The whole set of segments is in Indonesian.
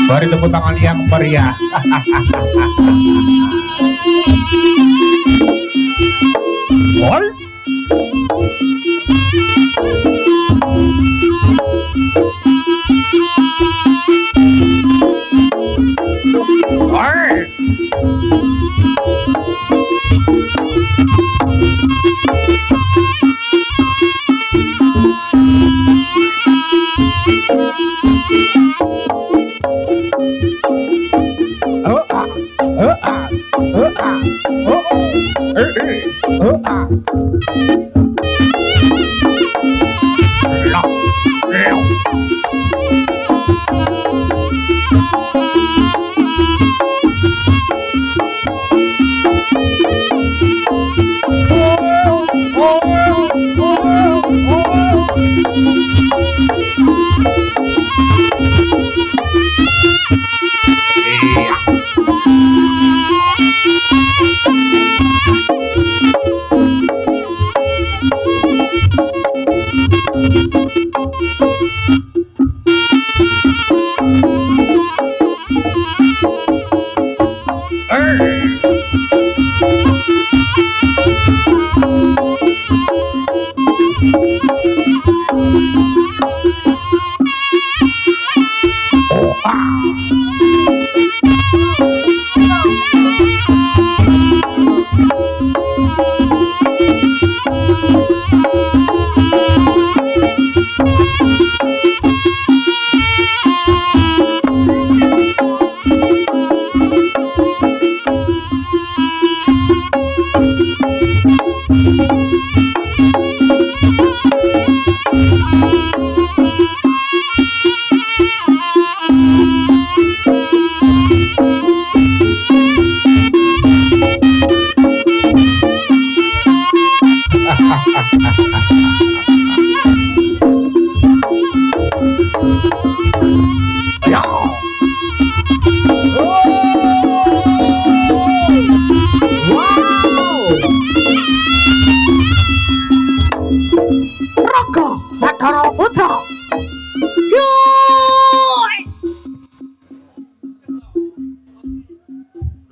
Beri tepuk tangan yang meriah. Woi.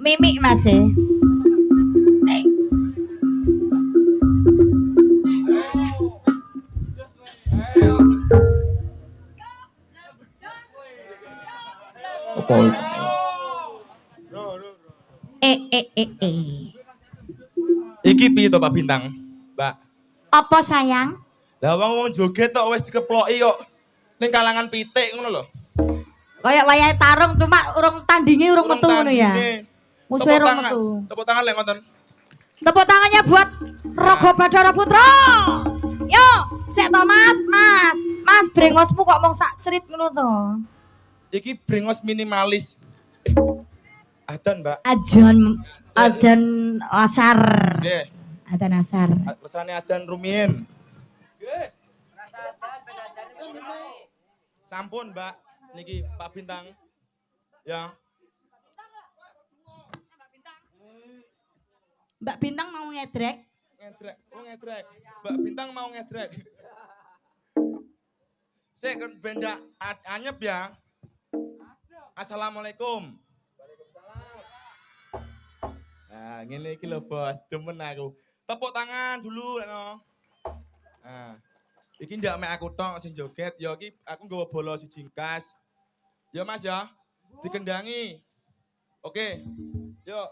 Mimik masih. Iki piye to Pak Bintang? Mbak. Apa sayang? Lah wong joget tok wis dikeploki kok. Ning kalangan pitik ngono lho. Kayak wayahe tarung cuma urung tandingi urung metu ngono ya. Musuhe urung metu. Tepuk tangan lek ngoten. Tepuk tangannya buat Rogo Bathara Putra. Yo, sik to Mas, Mas. Mas brengosmu kok mung sak cerit ngono to. Iki brengos minimalis. Adan, Mbak. Adan asar. Nggih. Adan asar. Rasane adan rumiyin. Nggih. Sampun, Mbak. Niki Pak Bintang. Ya. Mbak Bintang mau ngedrek? Ngedrek. Oh, ngedrek. Mbak Bintang mau ngedrek. Sik kan benda anyep ya. Assalamualaikum. Nah, ngene iki lho Bos, demen aku. Tepuk tangan dulu no. Nah, iki ndak mek aku tok sing joget, ya iki aku nggawa bola siji kas. Ya Mas ya, dikendangi. Oke. Yuk.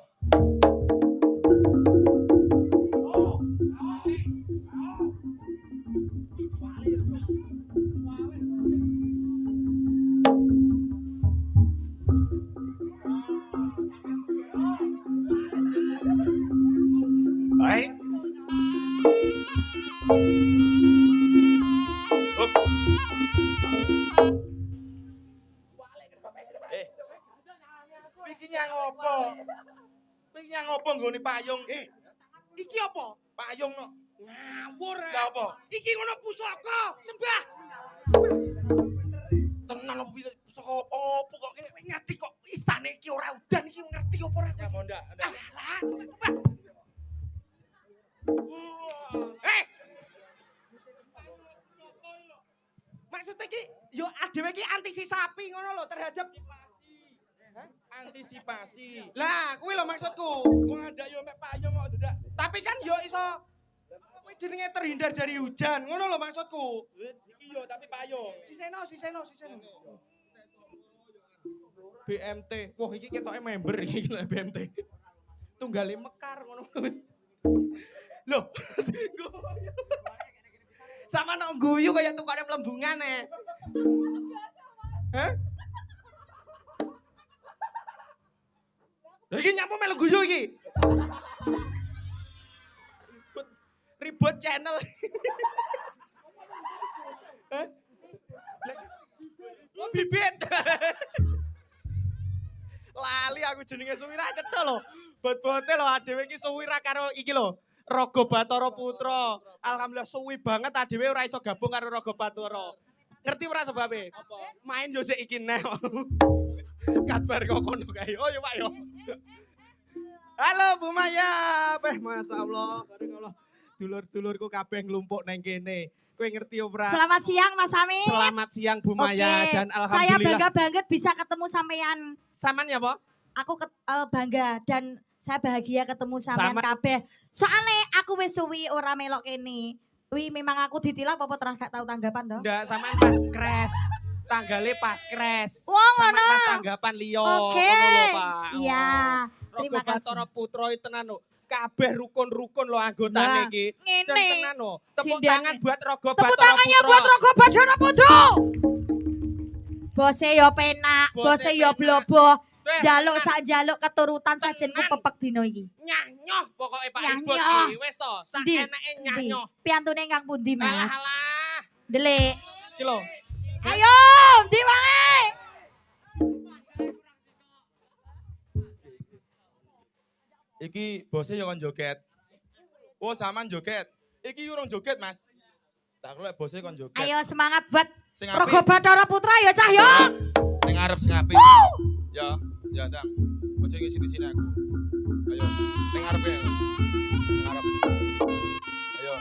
Baik. Eh. Iki nyang opo? Iki nyang opo nggone payung? Iki apa? Payung no. Ngawur. Lah apa? Iki ngono pusaka, sembah. Tenan opo pusaka opo kok kene? Ngerti kok istane iki ora udan iki ngerti apa ora? Ya mondak. Alah, sembah. Maksudnya iki yo adewe iki antisipasi ngono lho terhadap Antisipasi. lah kuwi lho maksudku. Wong ada yo mek payung kok dadak. Tapi kan yo iso kuwi jenenge terhindar dari hujan ngono lho maksudku. Iki yo tapi payung. Siseno. BMT. Wah iki ketoke member iki lho BMT. Tunggale mekar ngono. Loh. Sama nok guyu kaya tukane plembungan Hah? Lha iki nyapa melu guyu iki? Ribut channel. Hah? Oh bibit. Lali aku jenenge Suwira cetha lho. Bot-bote lho adewe iki Suwira karo iki lho. Raga Bathara Putra. Alhamdulillah suwi banget adewe ora iso gabung karo Raga Bathara. Ngerti ora sebabe? Apa? Main yo sik iki neh. Kabar kok kono kae. Oh yo Pak yo. Halo Bu Maya. Masyaallah. Barakallah. Dulur-dulurku kabeh nglumpuk nang kene. Kowe ngerti ora? Selamat siang Mas Amin. Selamat siang Bu Maya Oke, dan saya alhamdulillah. bangga banget bisa ketemu sampean. Saman ya, Pak? Aku bangga dan saya bahagia ketemu sampean Sama. kabeh. Soalnya aku wis suwi ora melok kene. Wi memang aku ditilang apa terus gak tahu tanggapan toh? Ndak, sampean pas crash. Tanggale pas crash. Wong Sampean ngono. pas tanggapan liya. Oke. Ngono lho, Pak. Iya. Raga Terima kasih. Bathara Putra itu tenan lho. Kabeh rukun-rukun lho anggotane Wah, iki. Dan ngene. tenan lho. Tepuk Sindang. tangan buat Raga Tepuk Bathara tangannya Putra. buat Raga Bathara Putra. Bose yo penak, Bose bose yo penak. blobo. Weh, Jaluk tenan. sak jaluk keturutan sajenku Tenan. pepek dino iki. Nyah-nyoh pokoke Pak Nyah Ribut nyoh. iki. Wis to, sak Ndi? enake nyah-nyoh. Piantune kang pundi, Alah Mas? alah. Delik. Iki lho. Ayo, ndi wae? Iki bose yo kon joget. Oh, saman joget. Iki urung joget, Mas. Tak lek bose kon joget. Ayo semangat buat Sing Raga apik. Bathara Putra ya cah yo. Ning arep sing apik. Ya, ya ndang. Ojo iki sini aku. Ayo, ning arep ya. Ning arep. Ayo.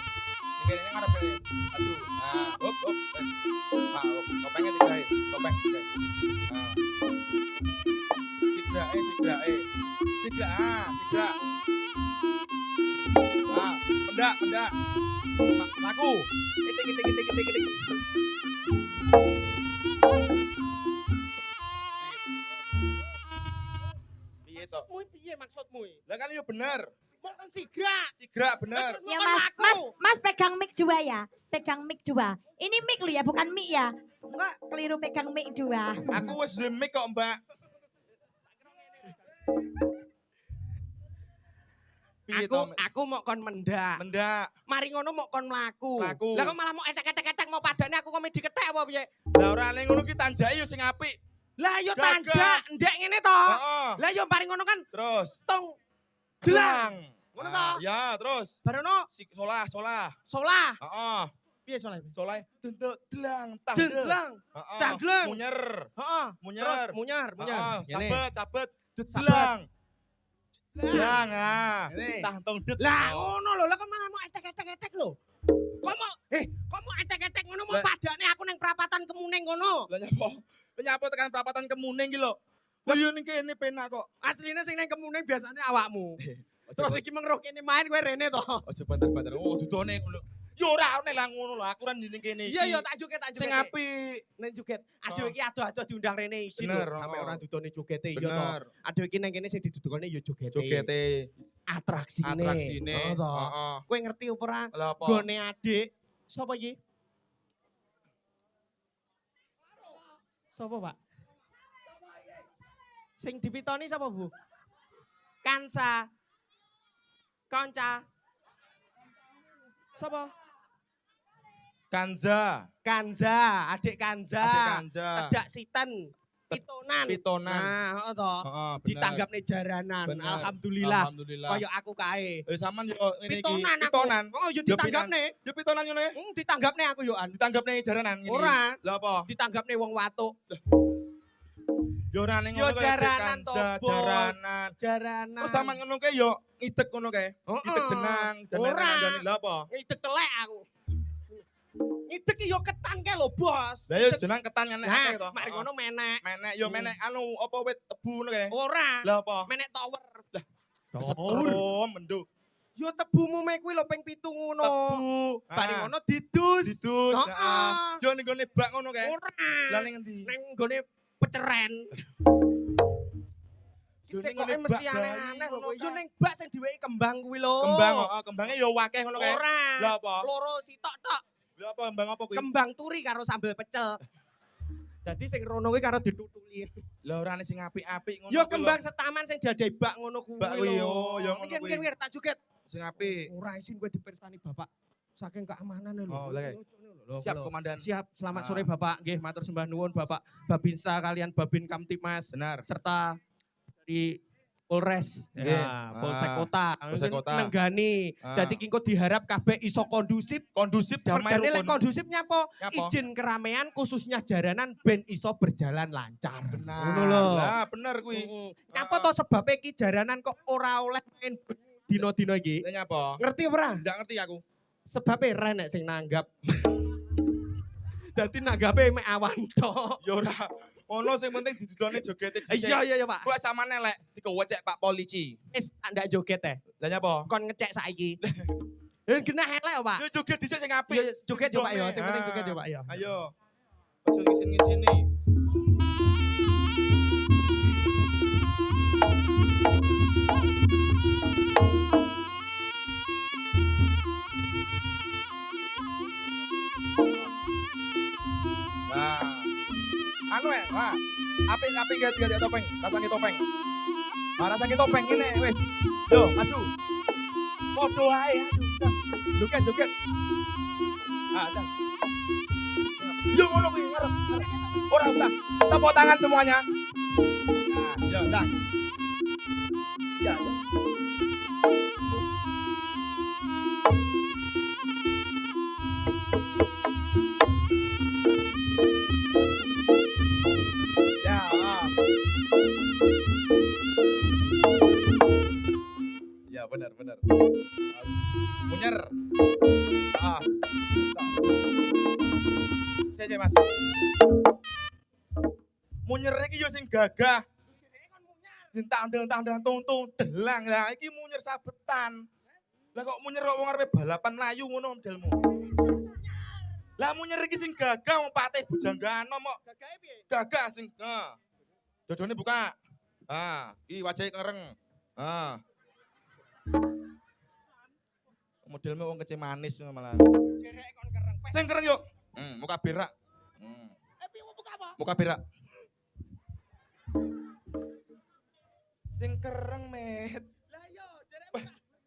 Ning arep ya. Aduh. Nah, hop hop. Wes. Nah, hop. Topengnya digawe. Topeng digawe. Nah. Sigrake, sigrake. Sigrak. Nah, pendak. Laku. Itik. Piye to? Mu piye maksudmu? Lah kan yo bener. Mau kan sigrak. Sigrak bener. Ya Mas pegang mic 2 ya. Pegang mic 2. Ini mic lu ya, bukan mic ya. Enggak keliru pegang mic 2. Aku wis duwe mic kok, Mbak. Piye to? Aku mau kon mendak. Mendak. Mari ngono mau kon mlaku. Mlaku. Lah kok malah mau etek-etek mau padane aku komedi ketek apa piye? Lah ora ning ngono ki tanjaki yo sing apik. Lah yo Gagah. tanjak ndek ngene to. Heeh. Lah yo mari ngono kan Terus tong delang. Ngono to. Ah, ya, terus Barono solah. solah. Heeh. Piye solah? Solah dendek delang, tah. Delang. Heeh. Tangdelang. Munyer. Heeh. Munyer. Terus munyar. Heeh, Ngene. sabet, dedelang. Lah. Delang, ah. Ngene. Tah tong det. Lah Oh. ngono lho, lah kok malah mau etek-etek lho. Kok mau etek-etek ngono mau Lah. padane aku ning perapatan Kemuning ngono. Lah nyapa tekan perapatan Kemuning ki lho. Lah yo ning kene penak kok. Asline sing ning Kemuning biasane awakmu. Terus Terus iki mengroh kene main kowe rene to. aja banter-banter. Oh, dudone ngono. Yo ora nek lah ngono lho, aku ran ning kene iki. Iya tak joget. Sing apik. Ning joget. Aduh Oh. iki ado-ado diundang rene isi lho. Bener, Sampai oh. orang dudone jogete iya to. Bener. Aduh iki nang kene sing didudukane ya jogete. Jogete, Atraksine. atraksine. Oh, to. Heeh. Kowe ngerti apa ora? Lah apa? Gone adik. Sapa iki? Sapa, Pak? Sing dipitoni sapa, Bu? Kansa. Konca. Sapa? Kanza. Kanza, adik Kanza. Adik Kanza. Tedak Siten. Pitonan. Pitonan. Nah, toh. Heeh, bener. Ditanggapne jaranan. Bener. Alhamdulillah. Alhamdulillah. Kaya aku kae. Sampean yo ngene iki. Pitonan aku. Pitonan. Oh, yo Yo ditanggapne. Yo pitonan ngono ya. Ditanggapne aku yo an. Ditanggapne jaranan ngene. Ora. Lah apa? Ditanggapne wong watuk. Yo ora ning Yo ngono kae jaranan Kanza, toh, Bos. jaranan. Jaranan. Terus sampean ngono kae yo ngidek ngono kae. Ngidek jenang, jenang Ora. ngandani lha apa? Ngidek telek aku. Ngidek yo ketan kae lho, Bos. Lah yo jenang ketan enek akeh to. Nah, mari ngono menek. Menek yo menek anu apa wit tebu ngono kae. Ora. Lah apa? Menek tower. Setrum mendo. Yo tebumu mek kuwi lho ping 7 ngono. Tebu. Bari ngono didus. Didus. Heeh. Heeh. Yo ning gone bak ngono kae. Ora. Lah ning endi? Ning nggone peceren. Yo ning Kok gone bak mesti aneh-aneh lho. Yo ning bak sing diweki kembang kuwi lho. kembang, heeh, kembange yo akeh ngono kae. Ora. Lah apa? Loro sitok tok. Lah apa kembang apa kuwi? Kembang turi karo sambel pecel. Dadi sing rono kuwi karo ditutuli. Lah ora sing apik-apik ngono. Yo kuwi lho. kembang setaman sing diadai bak ngono kuwi. Bak kuwi, lho. oh, yo ngono kuwi. Mikir-mikir tak joget. Sing apik. Ora isin kowe dipirsani Bapak. Saking keamanan lho. Oh, lah, kae. Siap komandan. Siap. Selamat Ah. sore Bapak. Nggih, matur sembah nuwun Bapak Babinsa kalian Babin Kamtipmas Benar. serta dari Polres, Nggih. ya, Polsek Kota, Polsek Kota. nenggani. Ah. Dadi kingko diharap kabeh iso kondusif. Kondusif damai Mergane lek rukun. kondusif nyapa? Nyapa? Izin keramaian khususnya jaranan ben iso berjalan lancar. Benar. Ngono lho. Lah bener kuwi. Nyapa to sebabe iki jaranan kok ora oleh main dino-dino iki? Lah nyapa? Ngerti ora? Ndak ngerti aku. Sebabe renek sing nanggap. Dadi nanggape mek awan tok. Ya ora. Ono sing penting didudone jogete dhisik. Iya Pak. Kuwi samane lek dikewecek Pak Polisi. Wis ndak joget teh. Lah nyapa? Kon ngecek saiki. Genah elek Pak. Yo joget dhisik sing apik. Yo joget yo Pak yo, sing penting Ah. joget yo Pak yo. Ayo. Aja ngisin-ngisini. Nah. Anu wah. Apik ganti topeng, pasang topeng. Pasang topeng ini wis. Yo, maju. Podo ae ayo. Joget. Ah, dah. Yo ngono kuwi ngarep. Ora usah. Tepuk tangan semuanya. Nah, yo dah. Ya. Ya. Ya benar. Munyer. Ah. Saya Mas. Munyer iki yo sing gagah. Entang tung delang lah iki munyer sabetan. Lah kok munyer kok wong arepe balapan layu ngono modelmu. Lah munyer iki sing gagah wong patih bujanggano mok. Gagahe piye? Gagah sing dodone buka. Iki wajahe kereng. Modelmu wong kece manis malah. Jereke kon kereng. Sing kereng yuk. Muka berak. Piye buka apa? Muka berak. Sing kereng, Met. Lah yo, jereke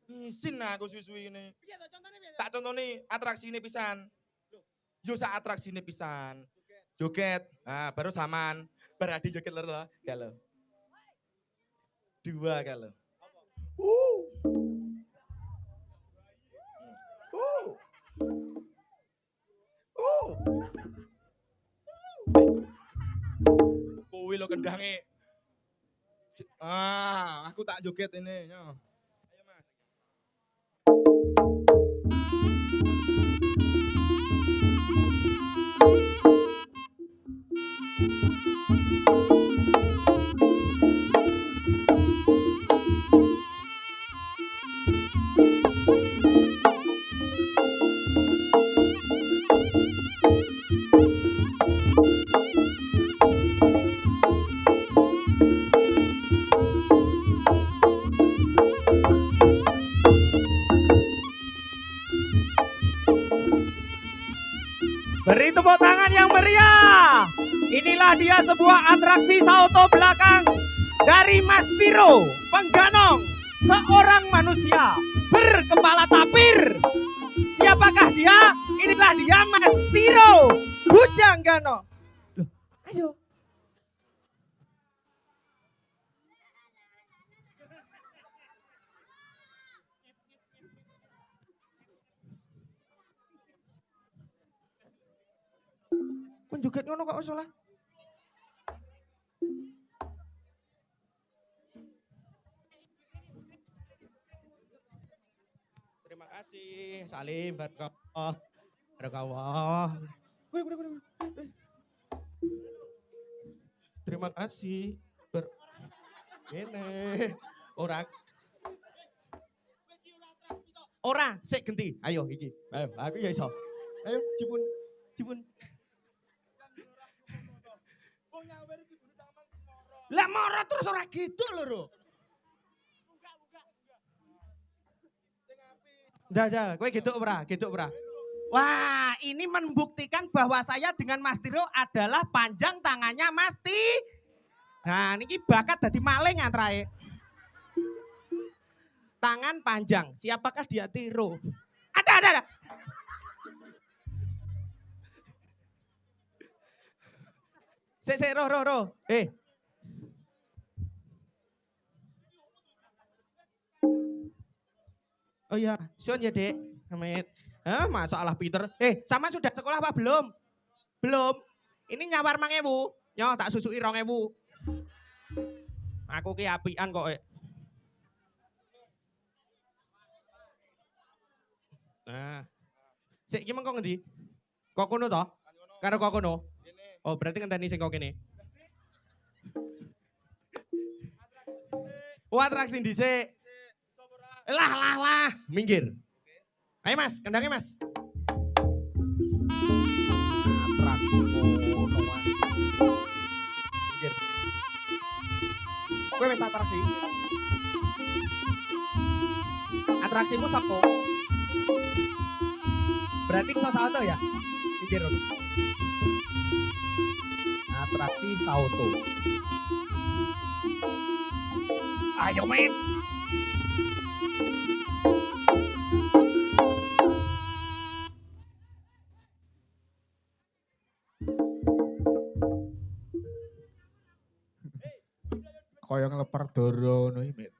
Ngisin aku suwi-suwi ini. piye to contone piye? Tak contoni atraksine pisan. Yo sak atraksine pisan. Joget. Baru saman. Beradi joget lho. Kalau. Dua kalau. Kuwi lo kendange. Aku tak joget ini. Yo. Ayo Mas. Beri tepuk tangan yang meriah. Inilah dia sebuah atraksi salto belakang dari Mas Tiro Pengganong, seorang manusia berkepala tapir. Siapakah dia? Inilah dia Mas Tiro Bujanggano. Loh, ayo. Penjoget ngono kok salah. Terima kasih Salim Barakallah. Barakallah. Terima kasih. Ini orang sik genti. Ayo iki. Ayo, aku ya iso. Ayo cipun. Lah moro terus ora gitu lho, Ro. Dah, kowe gitu ora? Wah, ini membuktikan bahwa saya dengan Mas Tiro adalah panjang tangannya Mas Ti. Nah, niki bakat dadi maling antrae. Tangan panjang, siapakah dia Tiro? Ada. Roh. Oh iya, Sun ya dek. Amit. Masalah Peter. Sama sudah sekolah apa belum? Belum. Ini nyawar 5.000. Nyo, tak susui 2.000. Aku ki apian kok. Nah. Sik iki mengko ngendi? Kok kono to? Karo kok kono? Oh, berarti ngenteni sing kok kene. Atraksi dhisik. Lah. Minggir. Ayo Mas, kendangnya Mas. Atraksi ngono wae. Minggir. Kowe wis atraksi. Atraksimu sapa? Berarti iso salto ya? Minggir dulu. Atraksi salto. Ayo men. Kaya nglepar doro ngono iki, Mit.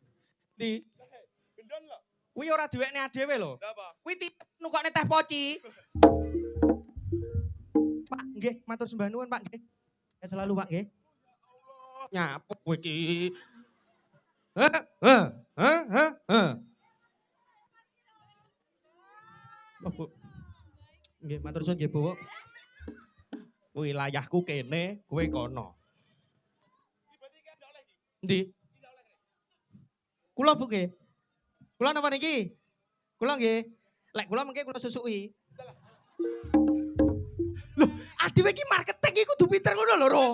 Di. Kuwi ora duwekne dhewe lho. Kuwi nukokne teh poci. Pak, nggih, matur sembah nuwun, Pak, nggih. Ya selalu, Pak, nggih. Nyapa kowe iki? Oh, Bu. Nggih, matur suwun nggih, Bu. Wilayahku kene, kowe kono. Ndi? Kula Bu nggih. Kula napa niki? Kula nggih. Lek kula mengke kula susui. Loh, adewe iki marketing iki kudu pinter ngono lho, Ro.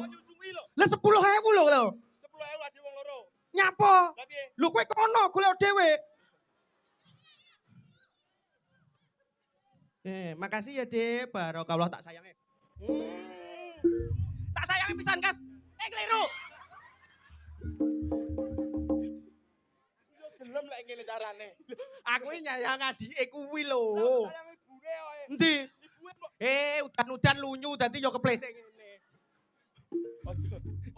Lah 10.000 lho. 10.000 ade wong loro. Nyapa? Lah piye? Lho kowe kono golek dhewe. Makasih ya, Dek. Barokallah tak sayange. Tak sayange pisan, Kas. Keliru. Gelem lek ngene carane. Aku iki nyayang adike kuwi lho. Sayang ibune kok. Endi? Ibuke kok Udan-udan lunyu dadi yo keplese ngene.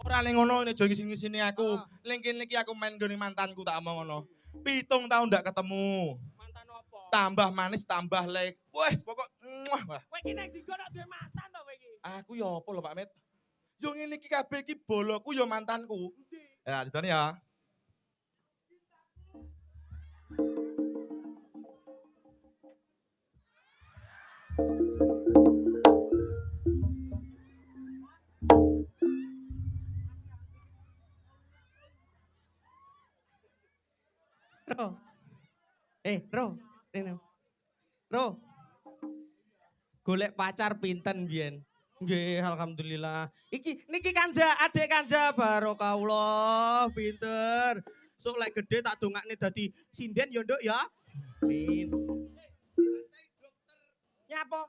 ora ning ngono nek jo ngisini aku. Ning kene iki aku main nggone mantanku tak omong ngono. 7 tahun ndak ketemu. Mantan opo? Tambah manis, tambah lek. Wes pokok wah. Kowe iki nek digono duwe mantan to kowe iki? Aku ya apa lho Pak Met? Yo ngene iki kabeh iki boloku yo mantanku. Ya, didone ya. Ro. Ro. Rene. Ro. Golek pacar pinten biyen? Nggih, alhamdulillah. Niki Kanja, adik Kanja barokallah, pinter. Sok lek gede tak dongakne dadi sinden ya, Nduk ya. Amin. Nyapa?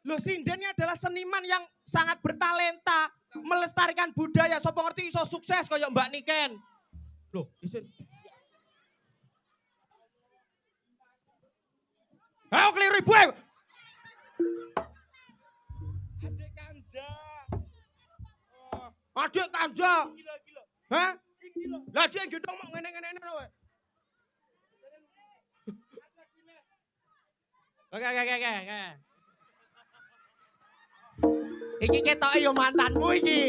Loh, sinden ini adalah seniman yang sangat bertalenta, melestarikan budaya. Sopo ngerti iso sukses kaya Mbak Niken. Loh, isin. Ayo keliru ibu. Adik Kanza. Oh, Adik Kanja. gila. Hah? Iki lho. Lah dia gendong mak ngene-ngene lho. Oke. Iki ketoke yo mantanmu iki.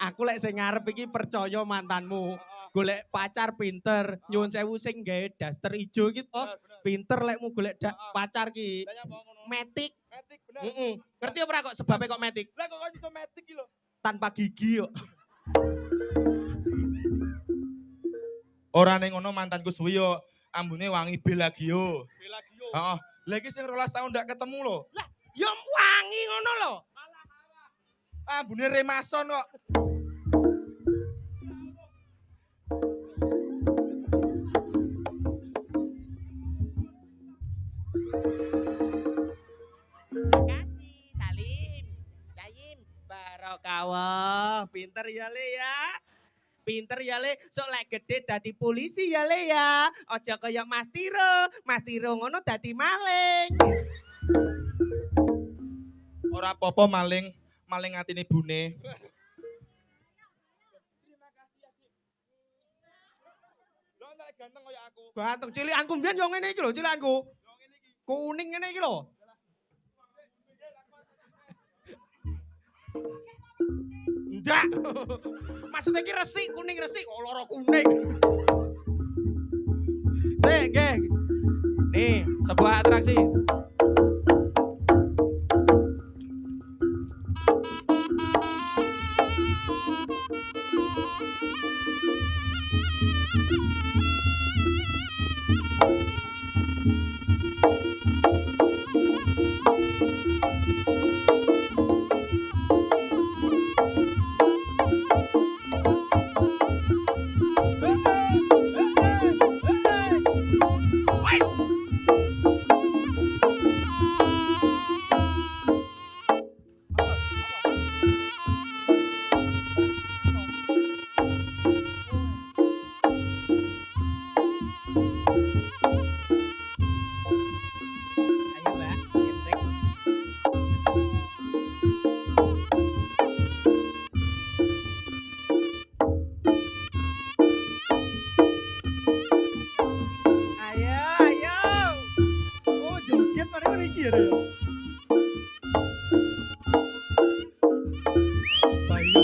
Aku lek sing ngarep iki percaya mantanmu. Golek pacar pinter, nyuwun sewu sing gawe daster ijo iki to. Pinter lekmu golek pacar ki. Lah nyapa ngono? Metik. Metik bener. Ngerti ora kok sebabnya kok metik? Lah kok iso metik iki lho. Tanpa gigi yo. Ora ning ngono mantanku suwi yo ambune wangi Belagio. Belagio. Heeh. Lah iki sing 12 tahun ndak ketemu lho. Lah, yo wangi ngono lho. Ambune Remason kok. Makasih, Salim. Jaim, barokawah. Pinter ya Le ya. Pinter ya Le, sok lek gede dadi polisi ya Le ya. Aja kaya Mas Tiro. Mas Tiro ngono dadi maling. Ora apa-apa maling atine bune. Terima kasih ya, Dik. Lho ndak ganteng kaya aku. Ganteng cilikanku mbiyen yo ngene iki lho, cilikanku. Yo ngene iki. Kuning ngene iki lho. Ndak. Maksudnya iki resik, kuning resik. Oh, loro kuning. Sik, geng. Nih, sebuah atraksi. Ayo, Mbak. Nyetrek. Ayo. Oh, joget padahal iki ya. Bayo.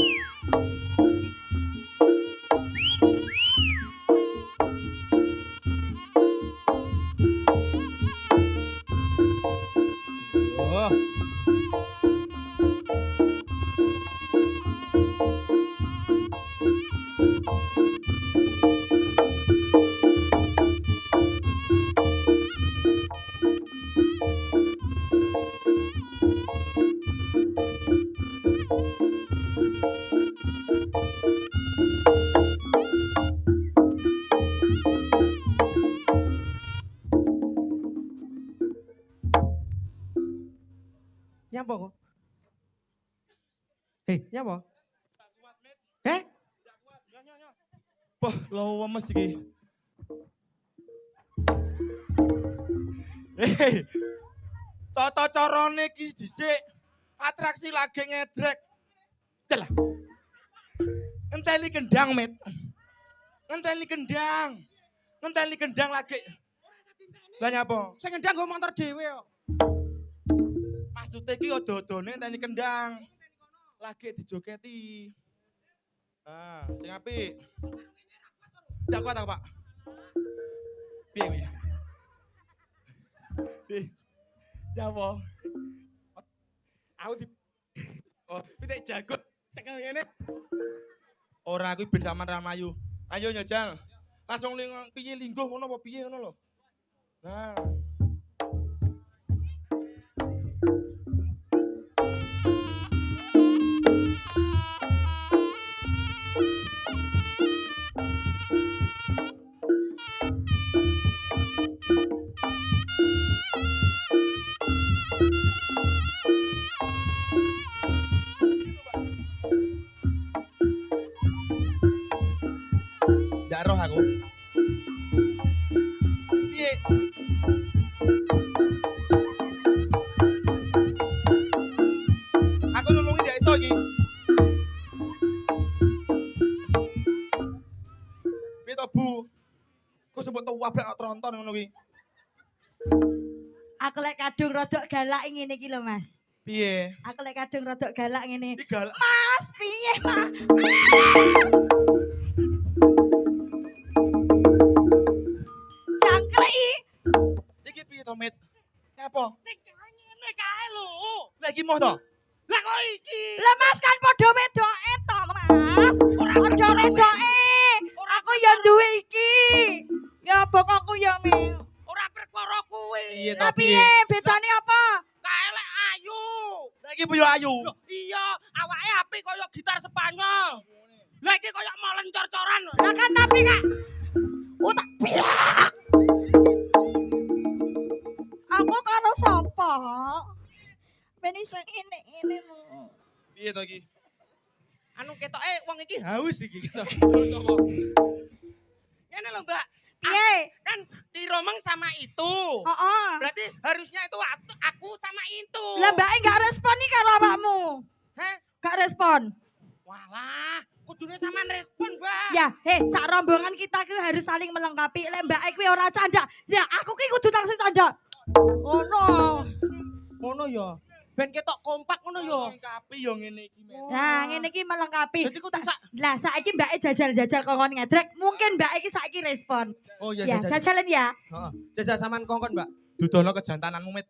Oh. Nyapa kok? Nyapa? Eh? Wah, lemes iki. Tata carane iki dhisik. Atraksi lagi ngedrek. Delah. Ngenteni kendang, Met. Ngenteni kendang lagi. Lah nyapa? Sing ngendang nggo motor dhewe kok. Maksudnya iki odo-odone ngenteni kendang. Lagi dijogeti. Ah, sing apik. Ndak kuat aku, Pak. Piye? Nyapa? Aku di Oh, pitik jagot cekel ngene. Ora aku ben sampean ra mlayu. Ayo nyojal. Langsung piye lingguh ngono apa piye ngono lho. Nah. aku. Piye? Aku nulungi dia iso iki. Piye to, Bu? Kok sempet wabrak kok tronton ngono ki. Aku lek kadung rodok galak ngene iki lho, Mas. Piye? Aku lek kadung rodok galak ngene. Iki galak. Mas, piye, Mas? Jangkrik. Iki piye to, Mit? Ngapa? Sing ngene kae lho. Lah iki moh to? Lah kok iki? Lah Mas kan padha wedoke to, Mas. Ora padha wedoke. Aku ya duwe iki. Ya bok aku ya mi. Ora perkara kuwi. Piye to Lah piye? piye bedane apa? Kae lek ayu. Lah iki piye ayu? Loh, iya, awake apik kaya gitar Spanyol. Lah iki kaya molen cor-coran. Lah kan tapi Kak. Utak biak. Aku karo sapa? Ben iseng ini lho. Piye to iki? Anu ketoke wong iki haus iki gitu. Ngene lho, Mbak. Piye? Kan Tiromeng sama itu. Heeh. Berarti harusnya itu aku sama itu. Lah mbake gak respon nih karo awakmu. Heh? Gak respon. Walah, kudune sampean respon, Mbak. Ya, sak rombongan kita ki harus saling melengkapi. Lek mbake kuwi ora canda. Ya, aku ki kudu taksih canda. Oh no. Ngono ya. Ben ketok kompak ngono ya. Lengkapi yo ngene iki, Mit. Nah, ngene iki melengkapi. Jadi kudu sak. Lah, saiki mbake jajal-jajal kongkon ngedrek. Mungkin mbake iki saiki respon. Oh iya, Ya, jajalan ya. Heeh. Jajal sampean kongkon, Mbak. Dudono kejantananmu, Mit.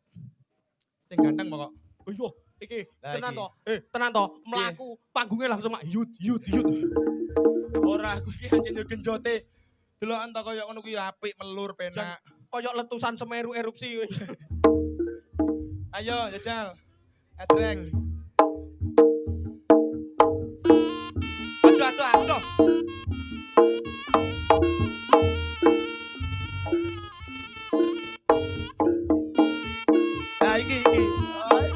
Sing ganteng pokok. Oh iya, iki Lah, tenan iki. to. Tenan to. Mlaku panggungnya langsung mak yut. Ora aku iki ancen yo genjote. Delokan to kaya ngono kuwi apik, melur, penak. Kaya letusan Semeru erupsi. Ayo, jajal. Edrek. Aduh. Nah, iki. Ay.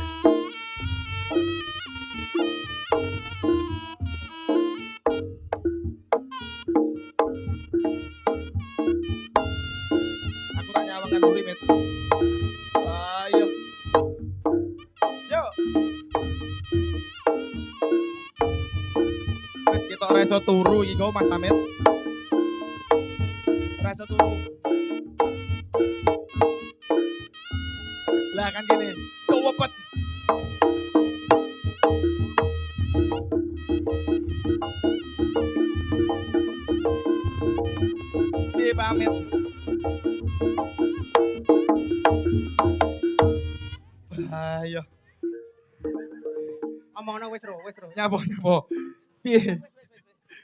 Aku tak nyawangkan dulu, Mit. Ayo. Yo. Wes kita reso turu iki kok Mas Hamid. Reso turu. Lah kan gini, cowopet. Piye pamit. Ayo. Omongno wis ro. Nyapo. Piye?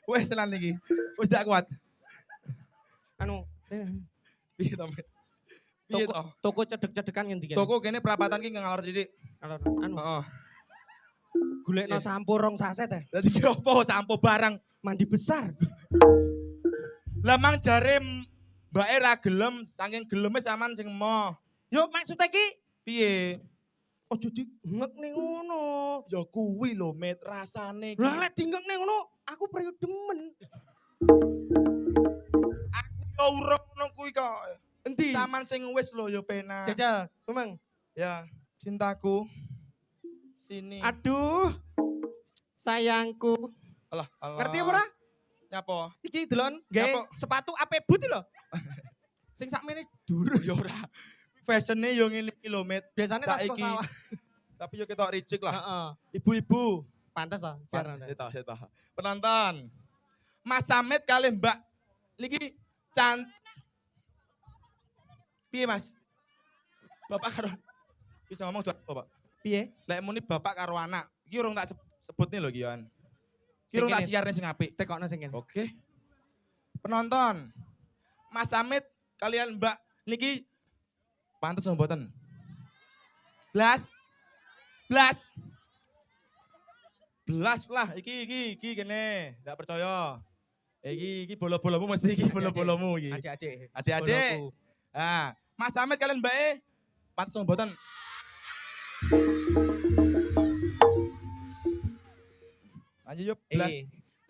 Wes tenan iki. Wes dak kuat. Anu, Piye to, Mit? Piye to? toko cedek-cedekan ngendi kene? Toko kene perapatan ki ngalor didik. Anu, Heeh. golekno Iya. sampo rong saset ya. Dadi ki opo sampo barang. Mandi besar. Lah mang jare mbake ra gelem, saking geleme sampean sing emoh. Yo maksudnya ki Piye? ojo dingek ning ngono. Ya kuwi lho, Mit, rasane ki. Lah lek dingek ning ngono, aku priyo demen. Aku yo urip ngono kuwi kok. Endi? Sampean sing wis lho yo penak. Jajal, memang. Ya, cintaku. Sini. Aduh. Sayangku. Alah. Ngerti apa ora? Nyapa? Iki delon gawe Apa? sepatu ape but lho. Sing sakmene dur. Yo ora. Fashionnya yo ngene iki lho, Mit. Biasane tas kok Saiki. sawah. Tapi yo ketok ricik lah. Heeh. Ibu-ibu. Pantes ah, jarang. Seta. Penonton. Mas Samit kali Mbak. Niki Piye, Mas? Bapak karo bisa ngomong tuh, Bapak. Piye? Lek muni bapak karo anak. Iki urung tak sebutne lho iki, Yon. Iki urung tak siarne sing apik. Tekokno sing kene. Oke. Penonton. Mas Samit kalian Mbak niki pantes mboten? Blas lah, iki kene, ndak percaya. Iki bola-bolamu mesti iki bola-bolamu iki. Adik-adik. Adik-adik. Boloku. Nah, Mas Samit kalian Mbak pantes mboten? Lanjut yuk, blas.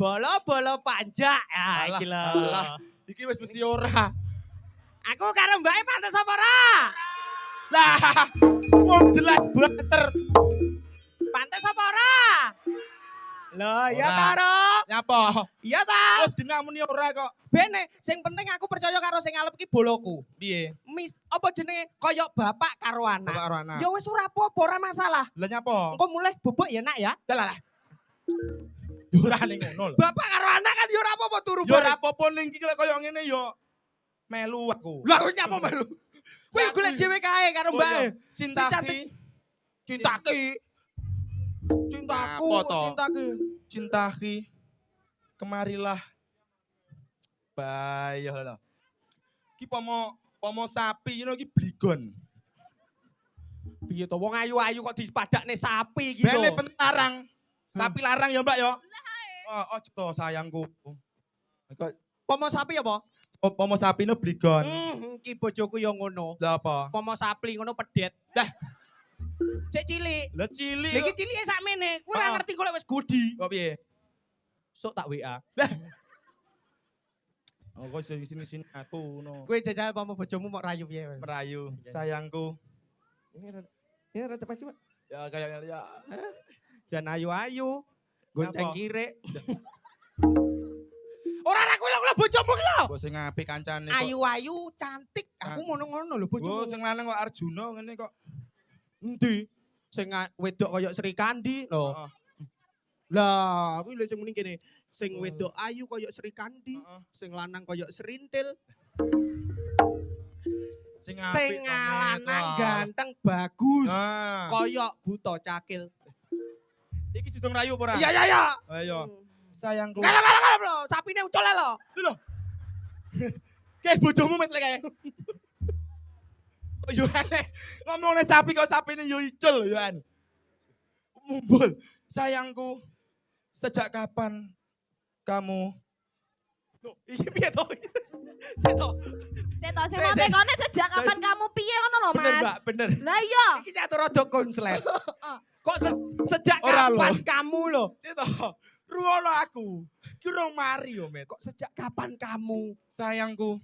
Bolo-bolo panjak. Ah, Alah, iki lho. alah. Iki wis mesti ora. Aku karo mbake pantes apa ora? Lah, wong jelas banter. Pantes apa ora? Lah, ya Ora. karo. Nyapa? Iya ta? Wis dinamuni ora kok. Bene, sing penting aku percaya karo sing ngalep iki boloku. Piye? Mis apa jenenge kaya bapak karo anak. Karo anak. Ya wis ora apa-apa, ora masalah. Lah nyapa? Engko mulai bobok ya nak ya. Lah. Yo ora ning ngono lho. Bapak karo anak kan ya ora apa-apa turu Yo ora bareng. apa-apa ning iki lek koyo ngene yo melu aku. Lah kok nyapa melu? Kowe golek dhewe kae karo mbake. Cintaki. Cintaki. Cintaku, Apa kok to? cintaki. Cintaki. Kemarilah. Bayo lho. Ki pomo sapi you know iki bligon. Piye to wong ayu-ayu kok dipadakne sapi iki Bene to. pentarang. Sapi larang ya, Mbak ya. Oh, to sayangku. Kok Pomo sapi apa? pomo sapine bligon. Ki bojoku ya ngono. Lah apa? Pomo sapi ngono pedet. Dah. Cek cilik. Lah cilik. Lagi cilik sakmene, kowe ora Heeh. ngerti kok wis gudi. Kok piye? Sok tak WA. Oh, kok sini aku ngono. Kowe jajal pomo bojomu mok rayu piye? Merayu, sayangku. Ini rada pas Pak. Ya kayak ya. Jan ayu-ayu. Gonceng Apa? kire. Ora ra kula bojomu ki lho. Mbok sing apik kancane kok. Ayu-ayu, cantik. Aku ngono-ngono lho Oh, bojomu. sing lanang kok Arjuna ngene kok. Endi? Sing wedok kaya Sri Kandi lho. Heeh. Lah, kuwi lho sing muni kene. Sing Oh. wedok ayu kaya Sri Kandi, Heeh. sing lanang kaya Serintil, Sing sing kok, lanang Met. ganteng bagus. Nah, Kaya buta cakil. iki sidong rayu apa ora? Iya iya iya. Ayo, sayangku. Kalau lho, sapine ucul lho. Kayak bojomu met lek kae. Kok yo aneh. Ngomongnya sapi kok sapine yo icul yo an. Mumbul. Sayangku, sejak kapan kamu Loh, iki piye to? Seto. Seto sing mau tekone sejak kapan kamu piye ngono lho, Bener, Mas? Mbak, bener. Lah iya. Iki catur rada konslet. Kok sejak Ora kapan lho. kamu lho? Sito, ruwono aku. Ki urung mari yo, Met. Kok sejak kapan kamu? Sayangku,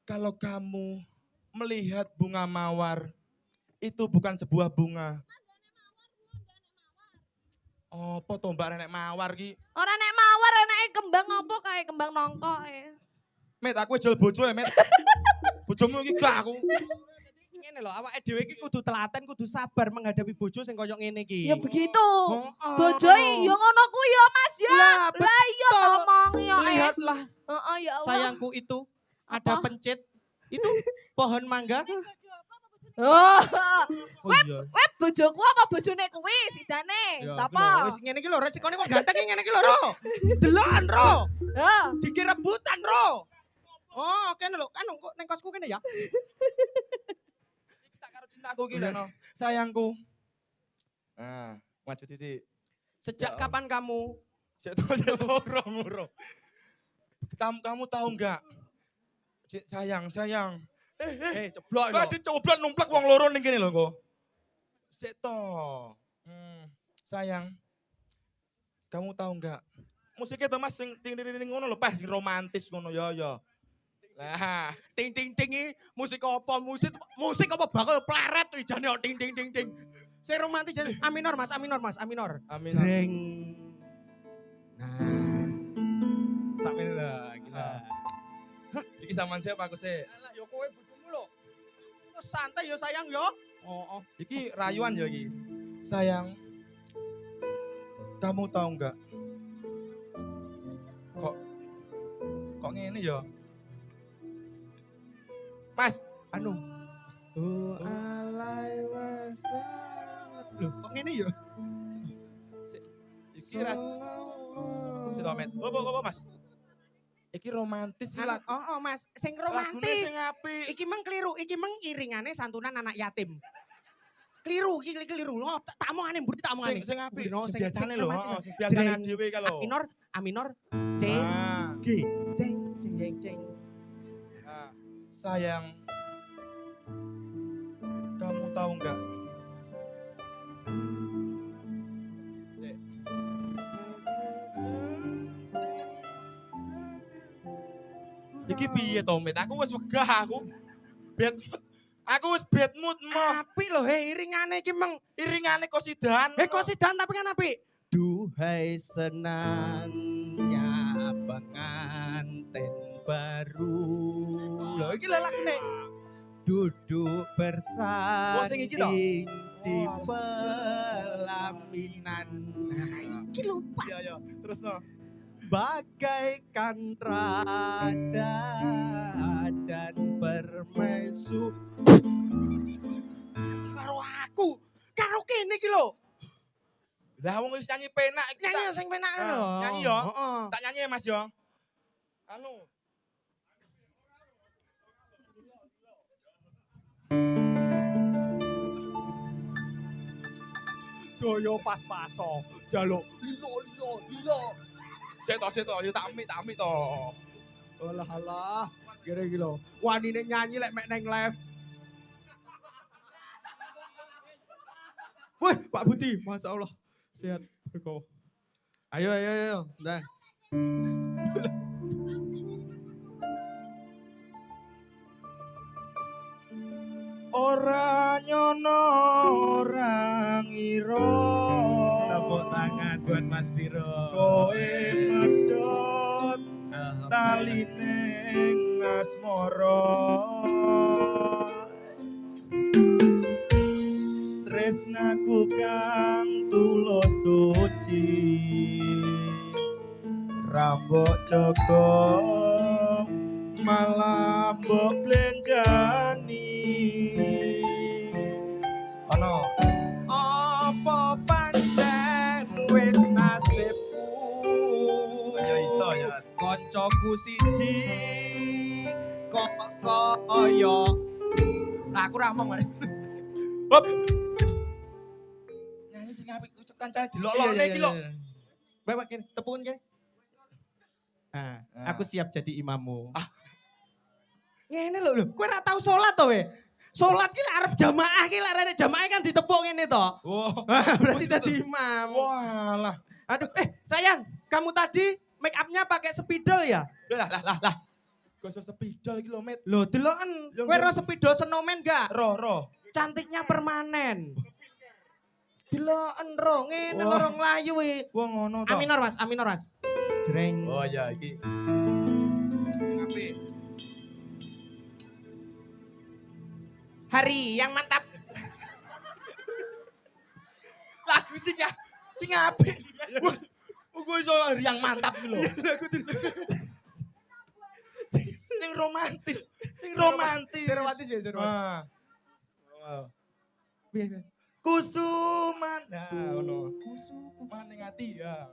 kalau kamu melihat bunga mawar, itu bukan sebuah bunga. Apa to Mbak nenek mawar ki? Ora nek mawar enake kembang apa kae kembang nongko e. Met, aku jual bojo ya, Met. Bojomu iki gak aku. Ngene lho, awake dhewe iki kudu telaten, kudu sabar menghadapi bojo sing koyo ngene iki. Ya begitu. Heeh. Bojoi ya ngono ku ya, Mas ya. Lah, Lah iya ngomongi yo. Lihatlah Heeh ya Allah. sayangku itu ada Apa? pencit. Itu pohon mangga. Oh, Oh iya. weh bojoku apa bojone kuwi sidane? Ya, Sapa? Wis ngene iki lho, resikone kok ganteng iki ngene iki lho, Ro. Delokan, Ro. Heeh. Dikira rebutan, Ro. Oh, kene lho, kan kok ning kosku kene ya. Tak karo cintaku ki no. Sayangku. Nah, maju titik. Sejak Ya. kapan kamu? Urung. Kamu tahu enggak? Sayang. Ceblok Kok dicoba numplek wong loro ning kene lho kok. Sik to. Sayang. Kamu tahu enggak? Musiknya to Mas sing ting ting ting ngono lho, peh romantis ngono ya. Lah, ting ting ting iki musik apa? Musik apa bakal pleret tuh jane ting ting ting ting. Saya romantis jane. Aminor, Mas, aminor. amin. Jreng. Nah. Sampe lah, gila. Iki sampean siapa aku sih? Lah yo kowe bojomu lho. Terus santai yo sayang yo. Oh. Iki rayuan ya iki. Sayang. Kamu tahu enggak? Kok ngene ya? Mas, Anu. Oh, alai wasangat. Loh, kok ngene yo? iki ras Sitomet. Apa Mas? Iki romantis iki lagu. Oh, Mas, sing Lagune romantis. sing apik. Iki meng keliru, iki meng iringane santunan anak yatim. Keliru, iki keliru. Lo tak omongane mburi tak omongane. Sing apik. Mburi, Sing biasane lho, romantis. heeh, sing biasane Jreng. dhewe ka lho. Aminor, C, Ah, G, ceng. ah. Sayang. Kamu tahu enggak? Sik. Iki piye to, Mit? Aku wis wegah aku. Bad mood. Aku wis bad mood mo. Apik lho, iringane iki meng Iringane kosidan. kosidan tapi kan apik. Duhai senangnya pengantin baru. Lho iki lho lakune. Duduk bersanding iki to? di pelaminan. Nah, iki lho pas. Iya, terus no. Bagaikan raja dan permaisuri. Karo aku, karo kene iki lho. Lah wong wis nyanyi penak iki. Nyanyi sing penak lho. Nyanyi yo. Heeh. Tak nyanyi ya, Mas yo. Anu. Doyo pas-paso, jaluk lilo. Seto yo tak amik to. Alah, kira iki lho. Wanine nyanyi lek mek neng live. Woi, Pak Budi, Masya Allah. Sehat berkah. Ayo. Dah. Ora nyono ora ngira. Tepuk tangan buat Mas Tiro. Koe medhot taline asmara. Tresnaku kang tulus suci. Rambok Joko malah mbok blenjani. Ono Apa pancen wis nasibku? ya iso ya. Koncoku siji kok kaya aku ra omong meneh. Hop. Nyanyi sing apik kancane dilok-lokne iki lho. Bapak kene tepun kene. Nah, aku siap jadi imammu. Ngene lho, kowe ora tau salat to we? Salat ki lek arep jamaah ki lek rene jamaah kan ditepuk ngene to. Wow. Berarti dadi imam. Walah. Aduh, sayang, kamu tadi make up-nya pakai spidol ya? Lah. Gak usah sepidol iki lho, Met. Loh, deloken. Yang Kowe gak- ro spidol snowman gak? Roh. Cantiknya permanen. Deloken ro, ngene Wah. lho nglayu iki. Wah ngono to. Aminor Mas. Jreng. Oh ya iki. Sing apik. Hari yang mantap. Lagu sing apik. Wah, gue iso yang mantap iki lho. Sing romantis. Sing romantis ya, Ah. Wow. Kusuman. Nah, ngono. Kusuman ning ati ya.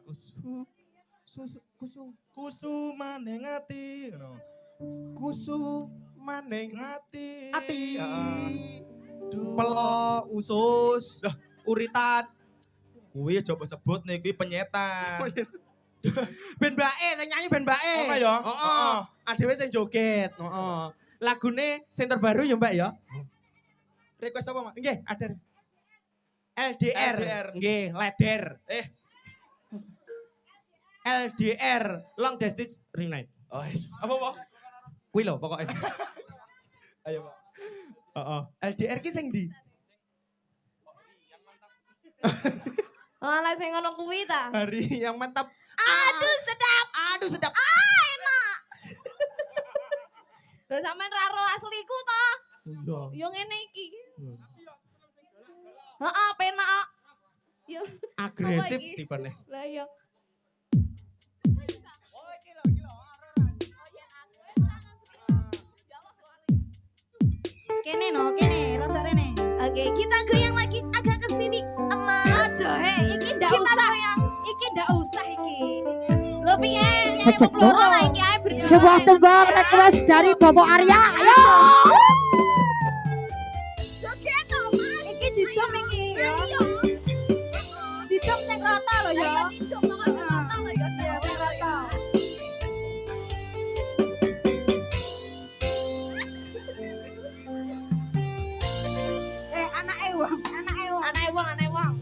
Kusuman ning ati ngono. Maning Ngati. ati. Heeh. Pelo usus. Uritan. Kuwi aja sebut nih kuwi penyetan. Ben bae, sing nyanyi ben bae. Ono ya? Heeh. Adewe sing joget. Heeh. Lagune sing terbaru ya, Mbak ya. Request apa, Mak? Nggih, ada. LDR. LDR. Nggih, leder. LDR, long distance reunite. Oh, apa, Pak? Kuwi lho pokoknya. Ayo, Pak. Heeh. LDR ki sing ndi? Oh, lah sing ngono kuwi ta. Hari yang mantap. Aduh, sedap. Aduh sedap. Enak. Lho sampean ra ro asliku to. Iya. Yo ngene iki. Heeh, penak. Yo, Agresif Apa iki? tipene. lah yo. Kene, rada rene. Oke, kita goyang lagi agak ke sini. Emas. Aduh, iki ndak usah. Iki ndak usah iki. Lho piye? Nyai wong loro lah iki ae berdua. Sebuah tembang request dari Bapak Arya. Ayo. Joget to, Mas. Iki didom iki. Didom sing rata lho ya. Didom sing rata lho ya. Iya, sing rata. Anake wong.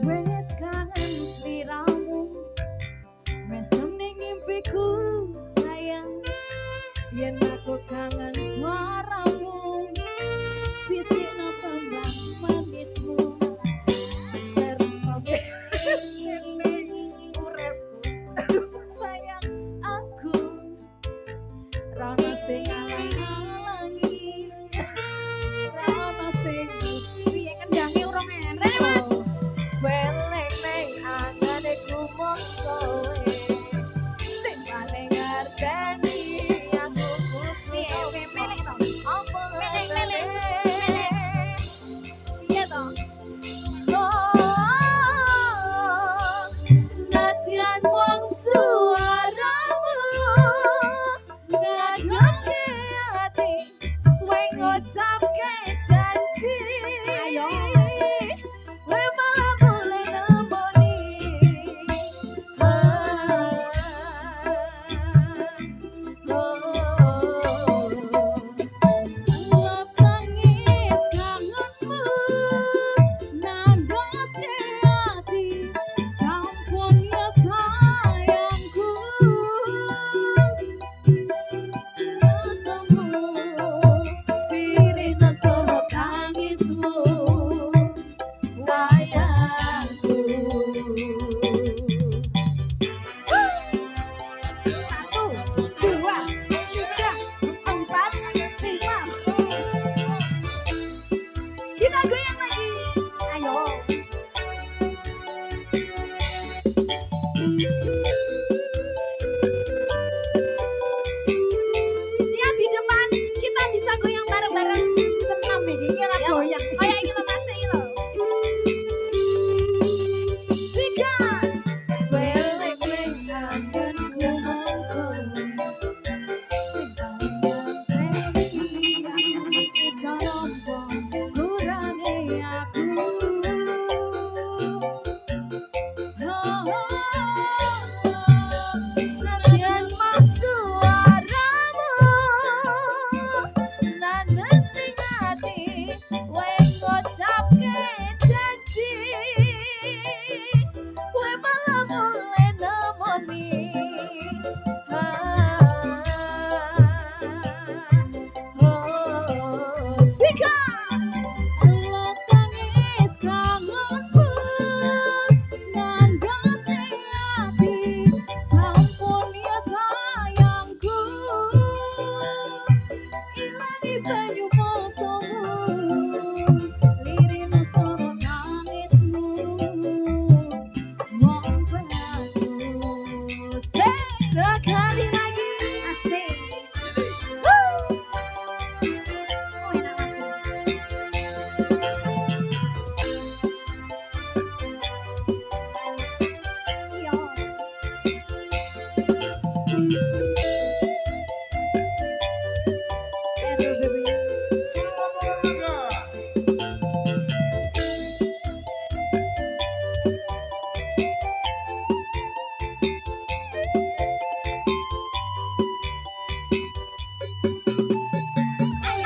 Wes kangen lagi. Ayo. Lihat di depan, kita bisa goyang bareng-bareng. Senam iki kira goyang. Kayak iki lho Mas, iki lho. Sikat. Welek-welek angin kumoku. Sing paling ganteng iso rombong kurange aku. Narian mak suaramu nanes ning ati kowe ngucapke janji kowe malah mulai nemoni Sika Allah tangis kangenku nandang ati sampun ya sayangku ilangi banyu matamu lirino soro nangismu ngompeng aku sekali lagi asik oh enak asik iya aduh baby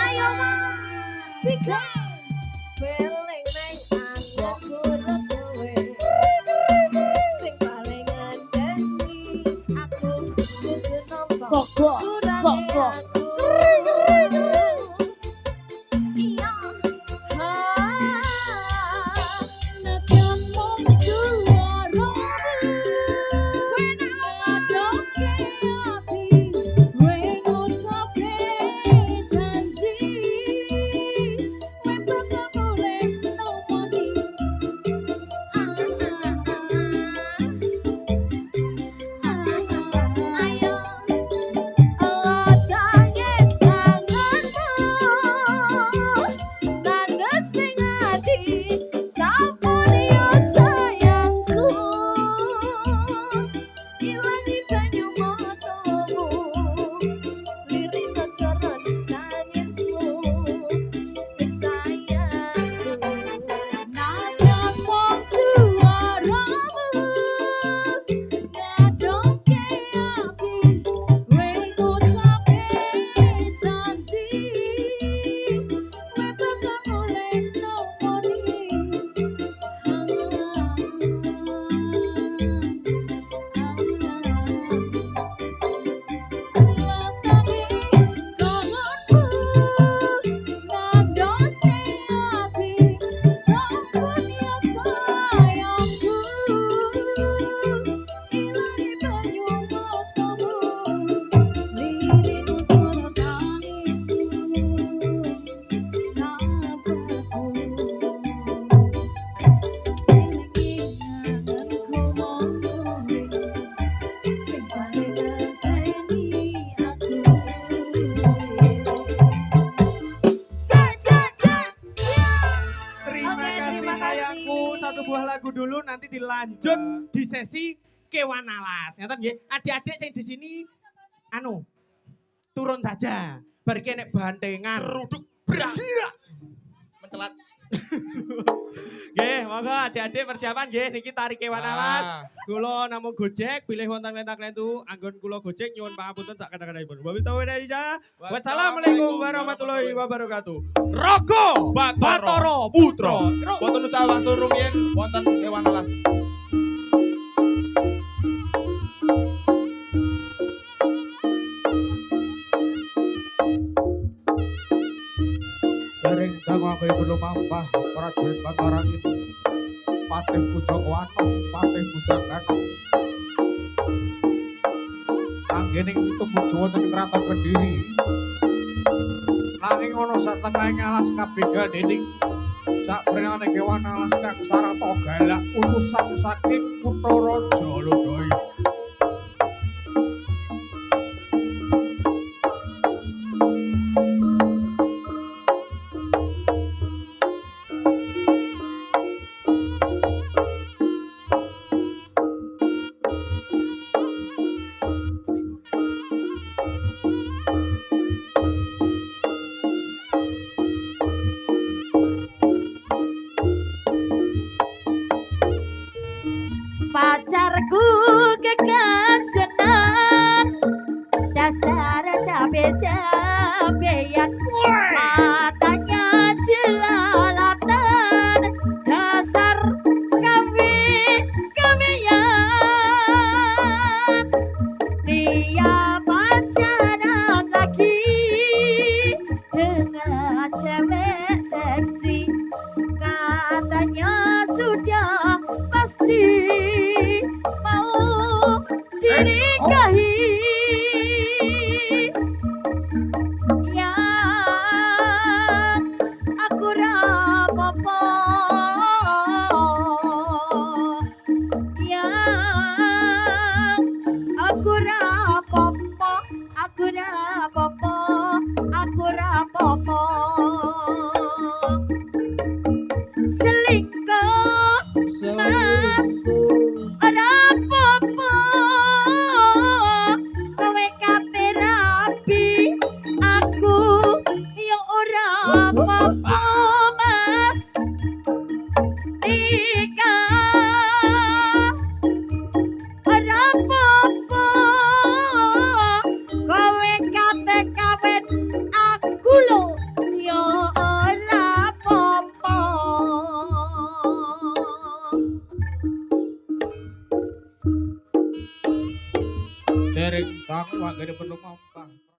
ayo mas siksa beling neng anakku kowe sing paling ngandani aku kudu nampa kurange aku iya nadyan mung suaramu kowe ngadoke ati kowe ngucapke janji kowe bakal boleh nemoni ayo Allah tangis kangenmu nanes ning ati sampun yo sayangku ilangi banyu matamu lirino soro nangismu sayangku nadyan mung suaramu ngadoke ati kowe ngucapke janji kowe bakal boleh nemoni Terima Oke, kasih terima sayangku. kasih. Satu buah lagu dulu nanti dilanjut di sesi Kewan Alas. Ngeten nggih. Adik-adik sing di sini anu turun saja. Bar iki nek bantengan. Ruduk brak. Mencelat. Nggih, monggo adik-adik persiapan nggih niki tarik Kewan Alas. Ah. Kula namung Gojek, pilih wonten lentak-lentu, anggon kula Gojek nyuwun pangapunten sak kadang-kadangipun. Wabillahi taufiq wal Wassalamualaikum warahmatullahi wabarakatuh. Rogo Batara Putra. Wonten usaha Wak Surum yen wonten Kewan Alas. Dereng dangu belum mampah prajurit Mataram itu. Patih Pujakwano, Patih Pujakano. Anggening itu Jawa ten Kraton Kediri. Nanging ana satengahing alas kabegal dening sak prenane kewan alas kang sarata galak utusan saking kutha raja Lodaya. Pacarku kekancenan dasar cabe-cabean matanya jelalatan dasar kabeyan dia pacaran lagi dengan cewek seksi katanya sudah pasti mau dinikahi yang aku rapopo yang aku rapopo aku rapopo aku rapopo selingkuh mas ora apa-apa kowe kate rapi aku yo ora apa-apa mas Tika ora apa-apa kowe kate kawin aku lho yo ora apa-apa. Derek tak wa gede perlu mampah.